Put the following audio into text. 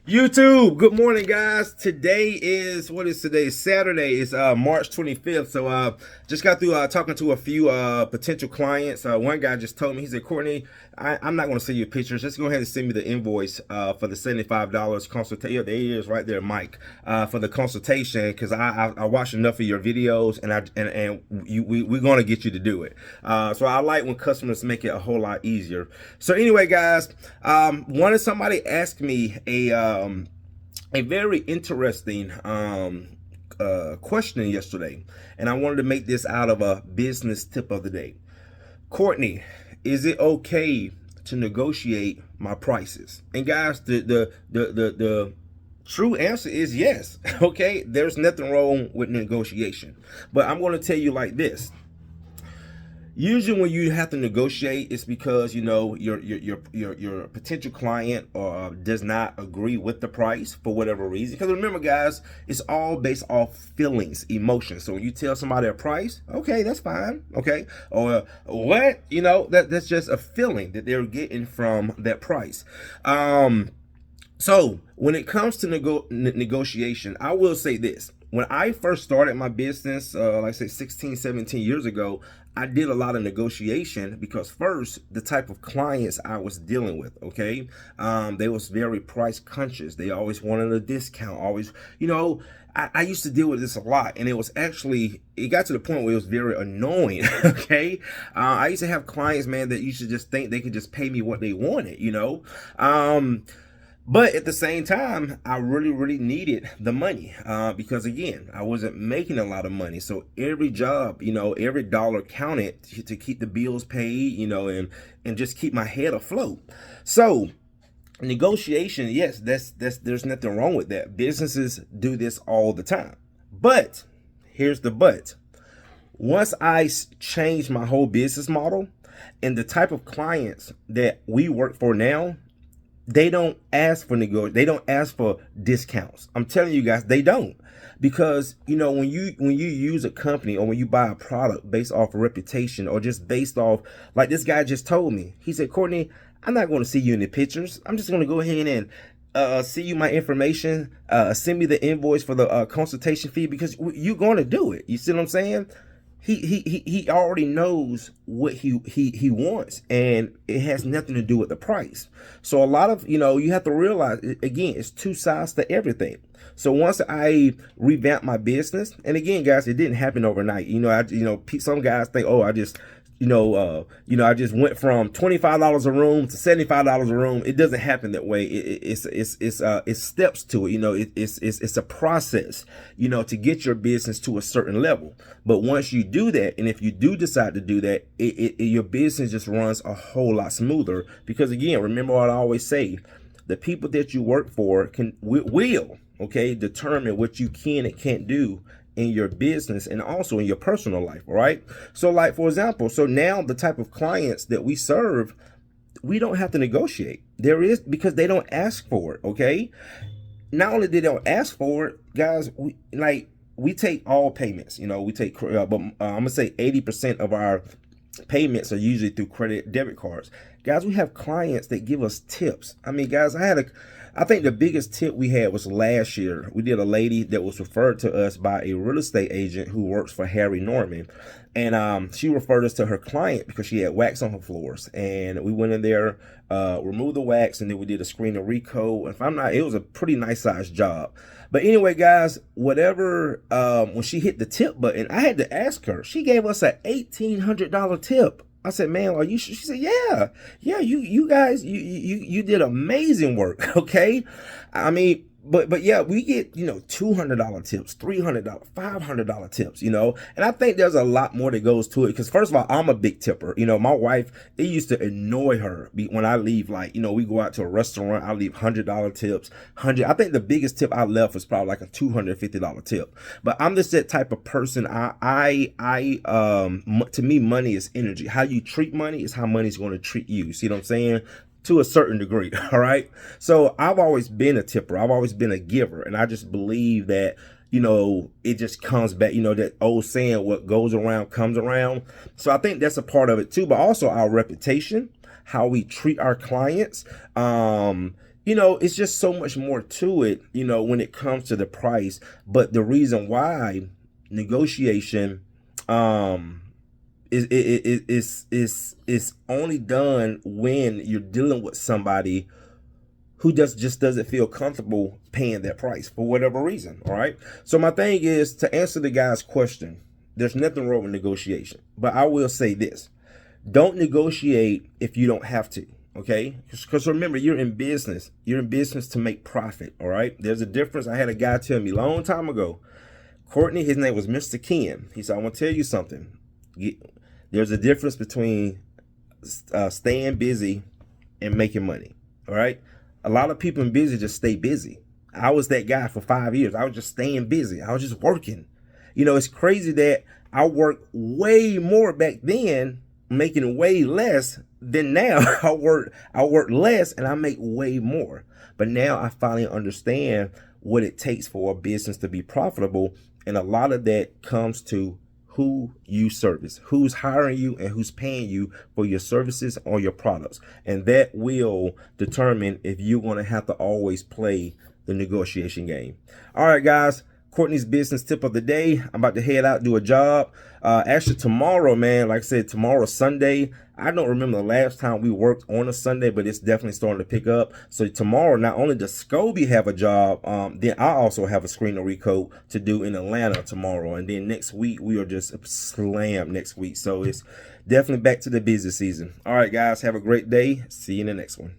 YouTube, good morning, guys. Today is, what is today? Saturday. It's March 25th. So just got through talking to a few potential clients. One guy just told me, he said, Courtney, I'm not going to send you pictures. Just go ahead and send me the invoice for the $75 consultation. Yeah, there he is right there, Mike, for the consultation, because I watched enough of your videos, and we're going to get you to do it. So I like when customers make it a whole lot easier. So anyway, guys, somebody asked me a very interesting question yesterday, and I wanted to make this out of a business tip of the day. Courtney, is it okay to negotiate my prices? And guys, the true answer is yes. Okay, there's nothing wrong with negotiation, but I'm going to tell you like this. Usually when you have to negotiate, it's because, you know, your potential client does not agree with the price for whatever reason. Because remember, guys, it's all based off feelings, emotions. So when you tell somebody a price, okay, that's fine, okay? Or what? You know, that's just a feeling that they're getting from that price. So when it comes to negotiation, I will say this. When I first started my business, like I say 16, 17 years ago, I did a lot of negotiation because first, the type of clients I was dealing with, okay? They was very price conscious. They always wanted a discount, always, you know, I used to deal with this a lot, and it got to the point where it was very annoying, okay? I used to have clients, man, that used to just think they could just pay me what they wanted, you know? But at the same time, I really needed the money because, again, I wasn't making a lot of money. So every job, you know, every dollar counted to keep the bills paid, you know, and just keep my head afloat. So negotiation, yes, there's nothing wrong with that. Businesses do this all the time. But here's the but. Once I changed my whole business model and the type of clients that we work for now, they don't ask for they don't ask for discounts. I'm telling you guys, they don't. Because, you know, when you use a company or when you buy a product based off of reputation or just based off, like this guy just told me, he said, Courtney, I'm not going to see you in the pictures. I'm just going to go ahead and see you my information, send me the invoice for the consultation fee, because you're going to do it. You see what I'm saying? He already knows what he wants, and it has nothing to do with the price. So a lot of, you know, you have to realize, again, it's two sides to everything. So once I revamped my business, and again, guys, it didn't happen overnight. You know, some guys think, oh, I just I just went from $25 a room to $75 a room. It doesn't happen that way. It's steps to it. You know, it's a process, you know, to get your business to a certain level. But once you do that, and if you do decide to do that, your business just runs a whole lot smoother. Because again, remember what I always say, the people that you work for will determine what you can and can't do in your business and also in your personal life. All right. So like, for example, so now the type of clients that we serve, we don't have to negotiate. Because they don't ask for it. Okay. Not only did they don't ask for it, guys, we take all payments, you know, but I'm gonna say 80% of our payments are usually through credit debit cards. Guys, we have clients that give us tips. I mean, guys, I think the biggest tip we had was last year. We did a lady that was referred to us by a real estate agent who works for Harry Norman. And she referred us to her client because she had wax on her floors. And we went in there, removed the wax, and then we did a screen and recoat. It was a pretty nice sized job. But anyway, guys, when she hit the tip button, I had to ask her. She gave us an $1,800 tip. I said, man, are you sure? She said, yeah, you guys, you did amazing work. Okay. I mean, but yeah, we get, you know, $200 tips, $300, $500 tips, you know, and I think there's a lot more that goes to it. Because first of all, I'm a big tipper. You know, my wife, it used to annoy her when I leave, like, you know, we go out to a restaurant, I leave $100 tips, I think the biggest tip I left was probably like a $250 tip. But I'm just that type of person. To me, money is energy. How you treat money is how money's going to treat you. See what I'm saying? To a certain degree. All right. So I've always been a tipper. I've always been a giver. And I just believe that, you know, it just comes back, you know, that old saying, what goes around comes around. So I think that's a part of it too, but also our reputation, how we treat our clients. you know, it's just so much more to it, you know, when it comes to the price. But the reason why negotiation is only done when you're dealing with somebody who just doesn't feel comfortable paying that price for whatever reason. All right. So my thing is, to answer the guy's question, there's nothing wrong with negotiation. But I will say this: don't negotiate if you don't have to. Okay, because remember, you're in business. You're in business to make profit. All right. There's a difference. I had a guy tell me a long time ago, Courtney, his name was Mr. Ken. He said, I want to tell you something. There's a difference between staying busy and making money. All right. A lot of people in business just stay busy. I was that guy for 5 years. I was just staying busy. I was just working. You know, it's crazy that I worked way more back then, making way less than now. I work less and I make way more. But now I finally understand what it takes for a business to be profitable. And a lot of that comes to who you service, who's hiring you, and who's paying you for your services or your products. And that will determine if you're going to have to always play the negotiation game. All right, guys. Courtney's business tip of the day. I'm about to head out, do a job. Actually, tomorrow, man, like I said, tomorrow's Sunday. I don't remember the last time we worked on a Sunday, but it's definitely starting to pick up. So tomorrow, not only does 𝐓𝐫𝐮𝐬 have a job, then I also have a screen and recode to do in Atlanta tomorrow. And then next week, we are just slammed next week. So it's definitely back to the busy season. All right, guys, have a great day. See you in the next one.